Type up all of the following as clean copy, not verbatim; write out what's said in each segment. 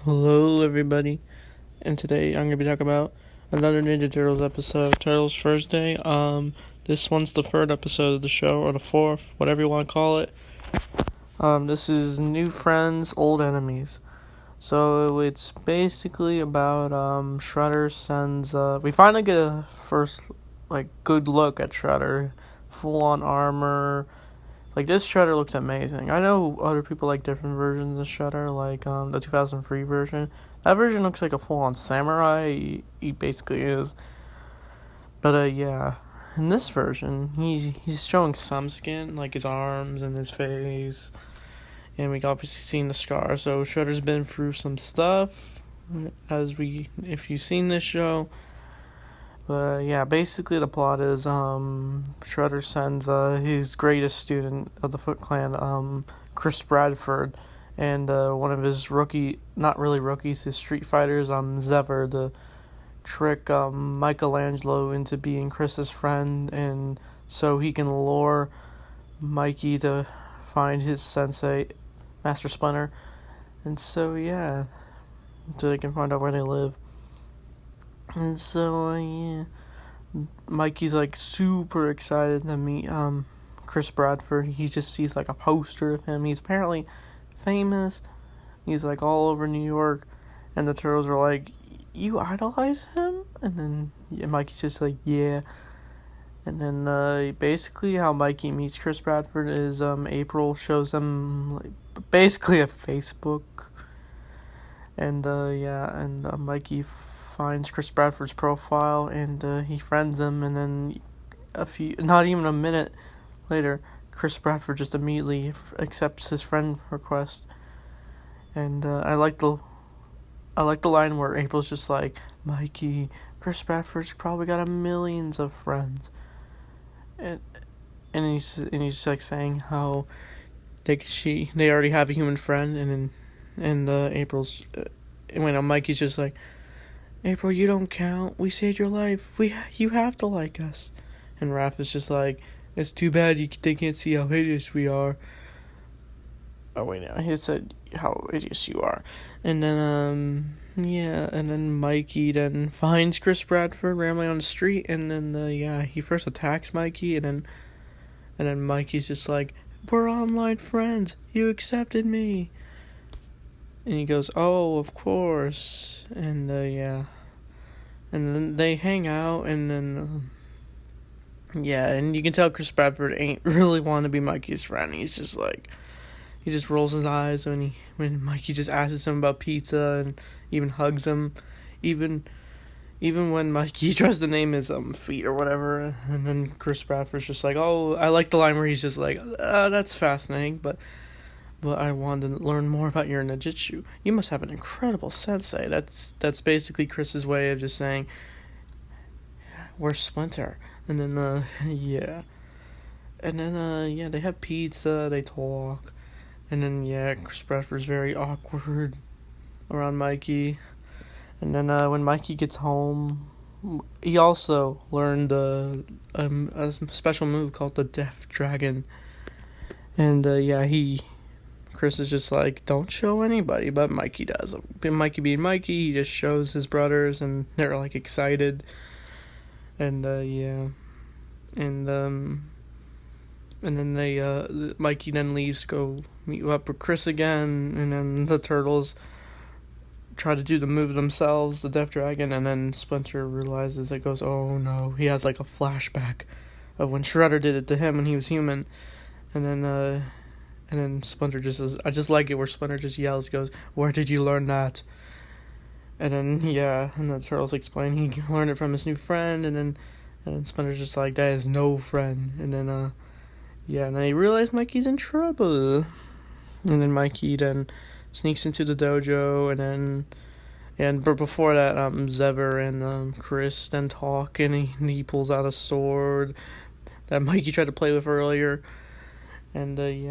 Hello, everybody, and today I'm gonna be talking about another Ninja Turtles episode, Turtles First Day. This one's the third episode of the show, or the fourth, whatever you want to call it. This is New Friends, Old Enemies. So it's basically about Shredder sends. We finally get a first good look at Shredder, full on armor. Like, this Shredder looks amazing. I know other people like different versions of Shredder, like the 2003 version. That version looks like a full-on samurai. He basically is. But yeah, in this version, he's showing some skin, like his arms and his face, and we obviously seen the scar. So Shredder's been through some stuff, if you've seen this show. But yeah, basically the plot is Shredder sends his greatest student of the Foot Clan, Chris Branford, and one of his not really rookies, his street fighters, Zever, to trick Michelangelo into being Chris's friend, and so he can lure Mikey to find his sensei, Master Splinter. And so yeah, so they can find out where they live. And so, yeah, Mikey's like super excited to meet Chris Bradford. He just sees like a poster of him. He's apparently famous. He's like all over New York, and the Turtles are like, "You idolize him?" And then Mikey's just like, "Yeah." And then basically how Mikey meets Chris Bradford is April shows him basically a Facebook, and Mikey finds Chris Bradford's profile, and he friends him, and then not even a minute later, Chris Bradford just immediately accepts his friend request. And I like the line where April's just like, "Mikey, Chris Bradford's probably got millions of friends," and he's like saying how they already have a human friend, and April's when Mikey's just like, "April, you don't count. We saved your life. You have to like us." And Raph is just like, "It's too bad they can't see how hideous we are." Oh wait, no, he said how hideous you are. And then and then Mikey then finds Chris Bradford rambling on the street, and then he first attacks Mikey, and then Mikey's just like, "We're online friends. You accepted me." And he goes, "Oh, of course." And and then they hang out, and then and you can tell Chris Bradford ain't really want to be Mikey's friend. He's just like, he just rolls his eyes when Mikey just asks him about pizza and even hugs him, even when Mikey tries to name his feet or whatever. And then Chris Bradford's just like, "Oh," I like the line where he's just like, "That's fascinating, but I wanted to learn more about your ninjutsu. You must have an incredible sensei." That's basically Chris's way of just saying, "Where's Splinter?" And then and then they have pizza, they talk, and then Chris Bradford's very awkward around Mikey. And then when Mikey gets home, he also learned a special move called the Death Dragon. And Chris is just like, "Don't show anybody," but Mikey does. Mikey being Mikey, he just shows his brothers, and they're like excited. And and then Mikey then leaves to go meet up with Chris again, and then the Turtles try to do the move themselves, the Death Dragon, and then Splinter realizes, it goes, "Oh no," he has like a flashback of when Shredder did it to him when he was human. And then Splinter just says, I just like it where Splinter just yells, goes, "Where did you learn that?" And then, and the Turtles explain he learned it from his new friend, and then Splinter's just like, "That is no friend." And then, and then they realize Mikey's in trouble. And then Mikey then sneaks into the dojo, but before that, Zever and Chris then talk, and he pulls out a sword that Mikey tried to play with earlier. And they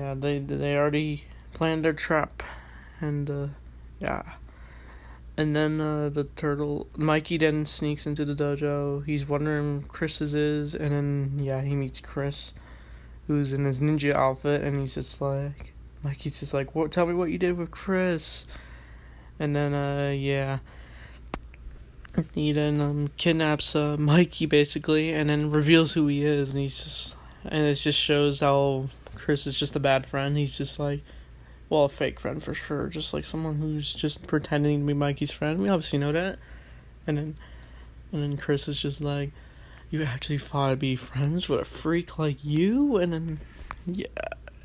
already planned their trap, and and then Mikey then sneaks into the dojo. He's wondering who Chris's is, and then he meets Chris, who's in his ninja outfit, and Mikey's just like, "What? Tell me what you did with Chris." And then, yeah, he then kidnaps Mikey, basically, and then reveals who he is, and it just shows how Chris is just a bad friend. He's just like, well, a fake friend for sure, just like someone who's just pretending to be Mikey's friend. We obviously know that. And then Chris is just like, you actually thought I'd be friends with a freak like you? And then, yeah.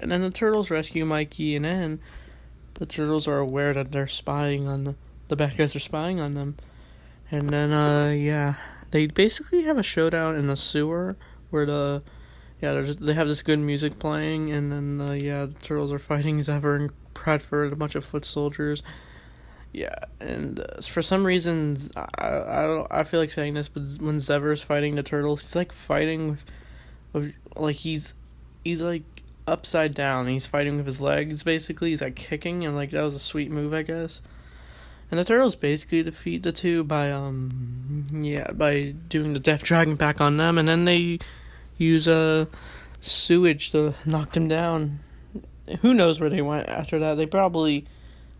And then the turtles rescue Mikey, and then the turtles are aware that they're spying on the bad guys are spying on them. And then, yeah, they basically have a showdown in the sewer where they have this good music playing, and then, yeah, the turtles are fighting Zephyr and Branford, a bunch of foot soldiers. Yeah, and for some reason, I feel like saying this, but when Zephyr is fighting the turtles, he's like fighting with like he's like upside down. He's fighting with his legs, basically. He's like kicking, and like that was a sweet move, I guess. And the turtles basically defeat the two by by doing the Death Dragon back on them, and then they use sewage to knock them down. Who knows where they went after that? They probably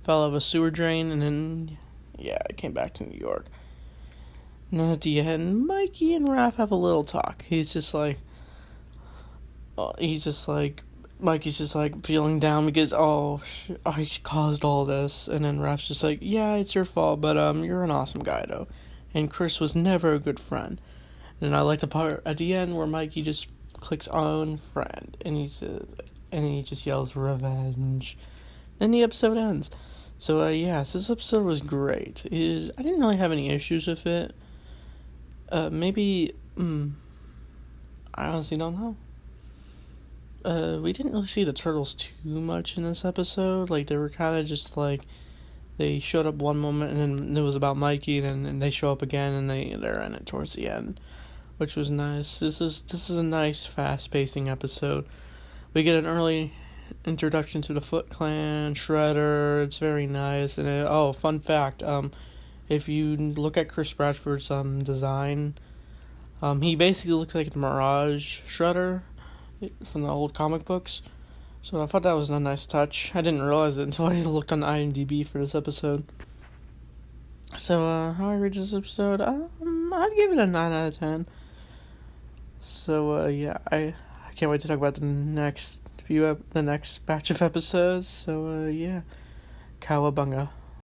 fell out of a sewer drain, and then it came back to New York. And then at the end, Mikey and Raph have a little talk. Mikey's just like feeling down because I caused all this, and then Raph's just like, yeah, it's your fault, but you're an awesome guy though, and Chris was never a good friend. And I like the part at the end where Mikey just clicks on friend, and he just yells revenge. Then the episode ends. So this episode was great. I didn't really have any issues with it. Maybe I honestly don't know. We didn't really see the turtles too much in this episode. Like, they were kind of just like, they showed up one moment and then it was about Mikey, and they show up again and they're in it towards the end, which was nice. This is a nice fast-pacing episode. We get an early introduction to the Foot Clan, Shredder. It's very nice. And fun fact, if you look at Chris Bradford's design, he basically looks like the Mirage Shredder from the old comic books. So I thought that was a nice touch. I didn't realize it until I looked on IMDb for this episode. So how I rate this episode? I'd give it a 9 out of 10. So I can't wait to talk about the next batch of episodes. So Cowabunga.